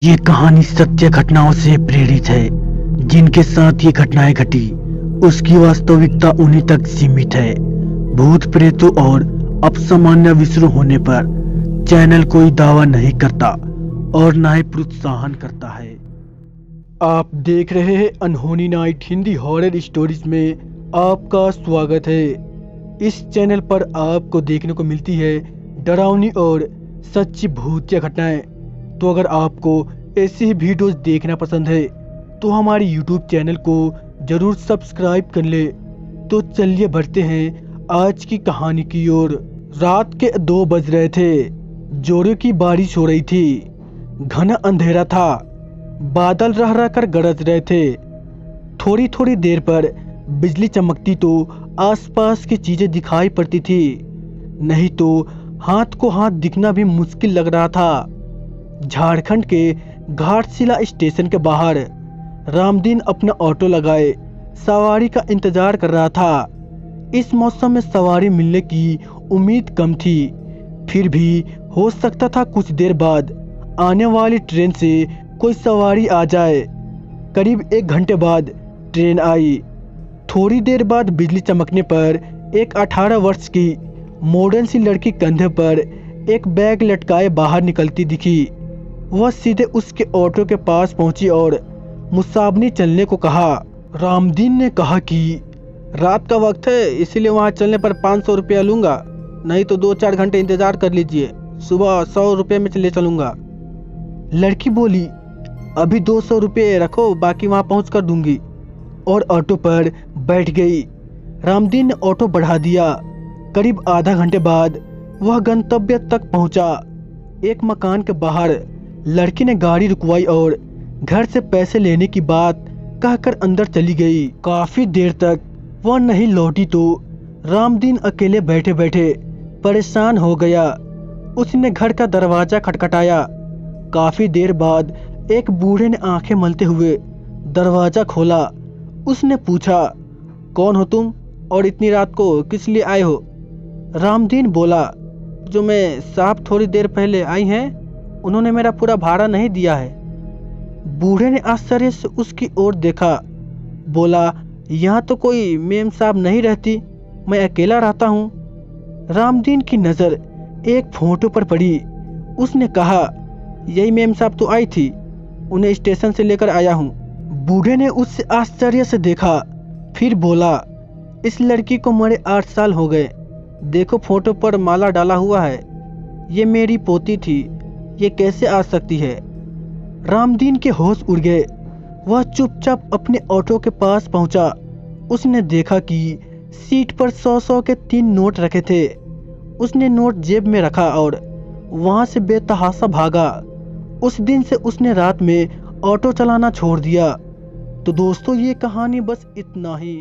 ये कहानी सत्य घटनाओं से प्रेरित है। जिनके साथ ये घटनाएं घटी उसकी वास्तविकता उन्हीं तक सीमित है। भूत प्रेतों और अपसामान्य विषयों होने पर चैनल कोई दावा नहीं करता और ना ही प्रोत्साहन करता है। आप देख रहे हैं अनहोनी नाइट हिंदी हॉरर स्टोरीज में आपका स्वागत है। इस चैनल पर आपको देखने को मिलती है डरावनी और सच्ची भूतिया घटनाएं। तो अगर आपको ऐसी ही वीडियोस देखना पसंद है तो हमारे YouTube चैनल को जरूर सब्सक्राइब कर ले। तो चलिए बढ़ते हैं आज की कहानी की ओर। रात के 2 बज रहे थे। जोरों की बारिश हो रही थी। घना अंधेरा था। बादल रह रह कर गरज रहे थे। थोड़ी थोड़ी देर पर बिजली चमकती तो आसपास की चीजें दिखाई पड़ती थी, नहीं तो हाथ को हाथ दिखना भी मुश्किल लग रहा था। झारखंड के घाटशिला स्टेशन के बाहर रामदीन अपना ऑटो लगाए सवारी का इंतजार कर रहा था। इस मौसम में सवारी मिलने की उम्मीद कम थी, फिर भी हो सकता था कुछ देर बाद आने वाली ट्रेन से कोई सवारी आ जाए। करीब 1 घंटे बाद ट्रेन आई। थोड़ी देर बाद बिजली चमकने पर एक 18 वर्ष की मॉडर्न सी लड़की कंधे पर एक बैग लटकाए बाहर निकलती दिखी। वह सीधे उसके ऑटो के पास पहुंची और मुसाबनी चलने को कहा। रामदीन ने कहा कि रात का वक्त है, इसीलिए वहां चलने पर 500 रुपया लूंगा, नहीं तो 2-4 घंटे इंतजार कर लीजिए, सुबह 100 रुपये में ले चलूंगा। लड़की बोली, अभी 200 रुपये रखो, बाकी वहां पहुँच कर दूंगी, और ऑटो पर बैठ गई। रामदीन ने ऑटो बढ़ा दिया। करीब आधा घंटे बाद वह गंतव्य तक पहुंचा। एक मकान के बाहर लड़की ने गाड़ी रुकवाई और घर से पैसे लेने की बात कहकर अंदर चली गई। काफी देर तक वह नहीं लौटी तो रामदीन अकेले बैठे बैठे परेशान हो गया। उसने घर का दरवाजा खटखटाया। काफी देर बाद एक बूढ़े ने आंखें मलते हुए दरवाजा खोला। उसने पूछा, कौन हो तुम और इतनी रात को किस लिए आए हो? रामदीन बोला, जो मैं साहब थोड़ी देर पहले आई हैं, उन्होंने मेरा पूरा भाड़ा नहीं दिया है। बूढ़े ने आश्चर्य से उसकी ओर देखा। बोला, यहाँ तो कोई मेम साहब नहीं रहती, मैं अकेला रहता हूँ। रामदीन की नज़र एक फोटो पर पड़ी। उसने कहा, यही मेम साहब तो आई थी, उन्हें स्टेशन से लेकर आया हूँ। बूढ़े ने उससे आश्चर्य से देखा, फिर बोला, इस लड़की को मरे 8 साल हो गए, देखो फोटो पर माला डाला हुआ है, ये मेरी पोती थी, ये कैसे आ सकती है? रामदीन के होश उड़ गए। वह चुपचाप अपने ऑटो के पास पहुंचा। उसने देखा कि सीट पर 100-100 के 3 नोट रखे थे। उसने नोट जेब में रखा और वहां से बेतहाशा भागा। उस दिन से उसने रात में ऑटो चलाना छोड़ दिया। तो दोस्तों, ये कहानी बस इतना ही।